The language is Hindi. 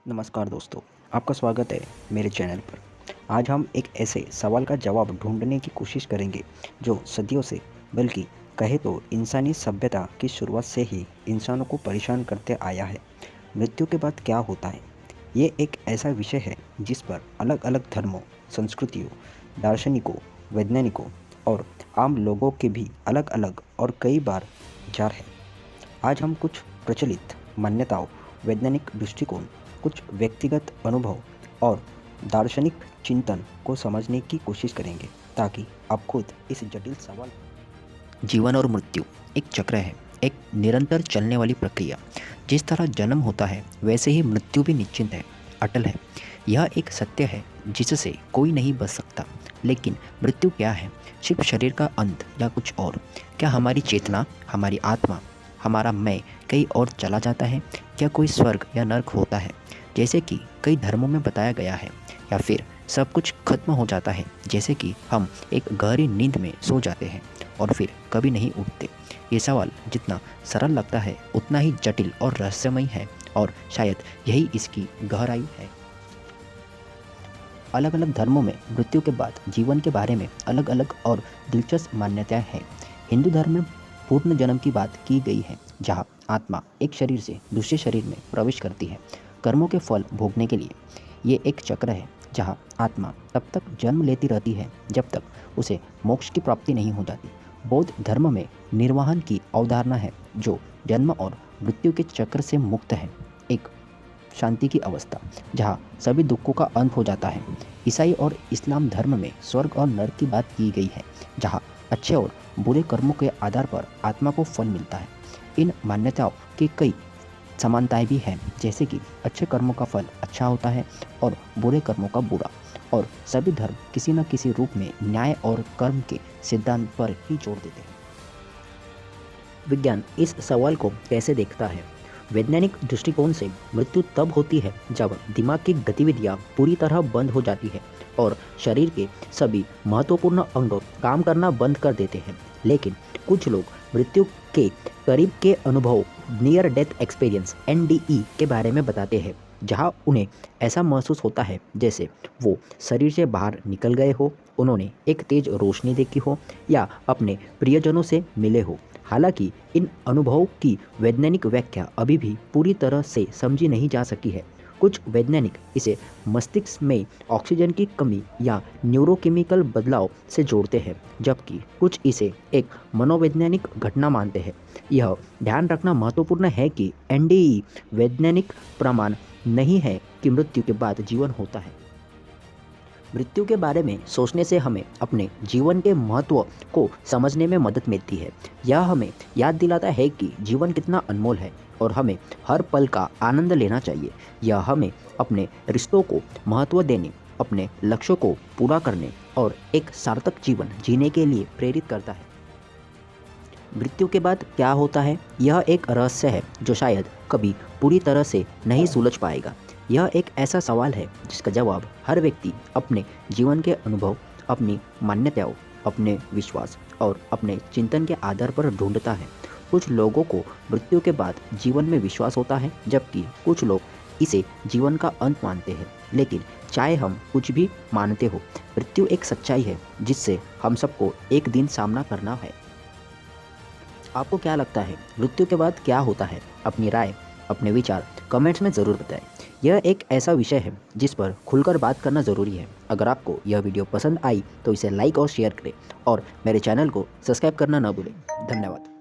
नमस्कार दोस्तों, आपका स्वागत है मेरे चैनल पर। आज हम एक ऐसे सवाल का जवाब ढूंढने की कोशिश करेंगे जो सदियों से, बल्कि कहे तो इंसानी सभ्यता की शुरुआत से ही इंसानों को परेशान करते आया है। मृत्यु के बाद क्या होता है? ये एक ऐसा विषय है जिस पर अलग अलग धर्मों, संस्कृतियों, दार्शनिकों, वैज्ञानिकों और आम लोगों के भी अलग अलग और कई बार विचार है। आज हम कुछ प्रचलित मान्यताओं, वैज्ञानिक दृष्टिकोण, कुछ व्यक्तिगत अनुभव और दार्शनिक चिंतन को समझने की कोशिश करेंगे ताकि आप खुद इस जटिल सवाल। जीवन और मृत्यु एक चक्र है, एक निरंतर चलने वाली प्रक्रिया। जिस तरह जन्म होता है वैसे ही मृत्यु भी निश्चित है, अटल है। यह एक सत्य है जिससे कोई नहीं बच सकता। लेकिन मृत्यु क्या है? सिर्फ शरीर का अंत या कुछ और? क्या हमारी चेतना, हमारी आत्मा, हमारा मैं कहीं और चला जाता है? क्या कोई स्वर्ग या नर्क होता है जैसे कि कई धर्मों में बताया गया है, या फिर सब कुछ खत्म हो जाता है जैसे कि हम एक गहरी नींद में सो जाते हैं और फिर कभी नहीं उठते? ये सवाल जितना सरल लगता है उतना ही जटिल और रहस्यमय है, और शायद यही इसकी गहराई है। अलग अलग धर्मों में मृत्यु के बाद जीवन के बारे में अलग अलग और दिलचस्प मान्यताएं हैं। हिंदू धर्म में पूर्ण जन्म की बात की गई है, जहाँ आत्मा एक शरीर से दूसरे शरीर में प्रवेश करती है कर्मों के फल भोगने के लिए। ये एक चक्र है जहाँ आत्मा तब तक जन्म लेती रहती है जब तक उसे मोक्ष की प्राप्ति नहीं हो जाती। बौद्ध धर्म में निर्वाहन की अवधारणा है, जो जन्म और मृत्यु के चक्र से मुक्त है, एक शांति की अवस्था जहाँ सभी दुखों का अंत हो जाता है। ईसाई और इस्लाम धर्म में स्वर्ग और नरक की बात की गई है, जहाँ अच्छे और बुरे कर्मों के आधार पर आत्मा को फल मिलता है। इन मान्यताओं की कई समानताएं भी हैं, जैसे कि अच्छे कर्मों का फल अच्छा होता है और बुरे कर्मों का बुरा, और सभी धर्म किसी न किसी रूप में न्याय और कर्म के सिद्धांत पर ही जोर देते हैं। विज्ञान इस सवाल को कैसे देखता है? वैज्ञानिक दृष्टिकोण से मृत्यु तब होती है जब दिमाग की गतिविधियां पूरी तरह बंद हो जाती है और शरीर के सभी महत्वपूर्ण अंग काम करना बंद कर देते हैं। लेकिन कुछ लोग मृत्यु के करीब के अनुभव, नियर डेथ एक्सपीरियंस (NDE) के बारे में बताते हैं, जहां उन्हें ऐसा महसूस होता है जैसे वो शरीर से बाहर निकल गए हो, उन्होंने एक तेज रोशनी देखी हो या अपने प्रियजनों से मिले हो। हालांकि इन अनुभवों की वैज्ञानिक व्याख्या अभी भी पूरी तरह से समझी नहीं जा सकी है। कुछ वैज्ञानिक इसे मस्तिष्क में ऑक्सीजन की कमी या न्यूरोकेमिकल बदलाव से जोड़ते हैं, जबकि कुछ इसे एक मनोवैज्ञानिक घटना मानते हैं। यह ध्यान रखना महत्वपूर्ण है कि NDE वैज्ञानिक प्रमाण नहीं है कि मृत्यु के बाद जीवन होता है। मृत्यु के बारे में सोचने से हमें अपने जीवन के महत्व को समझने में मदद मिलती है। यह हमें याद दिलाता है कि जीवन कितना अनमोल है और हमें हर पल का आनंद लेना चाहिए। यह हमें अपने रिश्तों को महत्व देने, अपने लक्ष्यों को पूरा करने और एक सार्थक जीवन जीने के लिए प्रेरित करता है। मृत्यु के बाद क्या होता है? यह एक रहस्य है जो शायद कभी पूरी तरह से नहीं सुलझ पाएगा। यह एक ऐसा सवाल है जिसका जवाब हर व्यक्ति अपने जीवन के अनुभव, अपनी मान्यताओं, अपने विश्वास और अपने चिंतन के आधार पर ढूंढता है। कुछ लोगों को मृत्यु के बाद जीवन में विश्वास होता है, जबकि कुछ लोग इसे जीवन का अंत मानते हैं। लेकिन चाहे हम कुछ भी मानते हो, मृत्यु एक सच्चाई है जिससे हम सबको एक दिन सामना करना है। आपको क्या लगता है, मृत्यु के बाद क्या होता है? अपनी राय, अपने विचार कमेंट्स में ज़रूर बताएं। यह एक ऐसा विषय है जिस पर खुलकर बात करना ज़रूरी है। अगर आपको यह वीडियो पसंद आई तो इसे लाइक और शेयर करें, और मेरे चैनल को सब्सक्राइब करना न भूलें। धन्यवाद।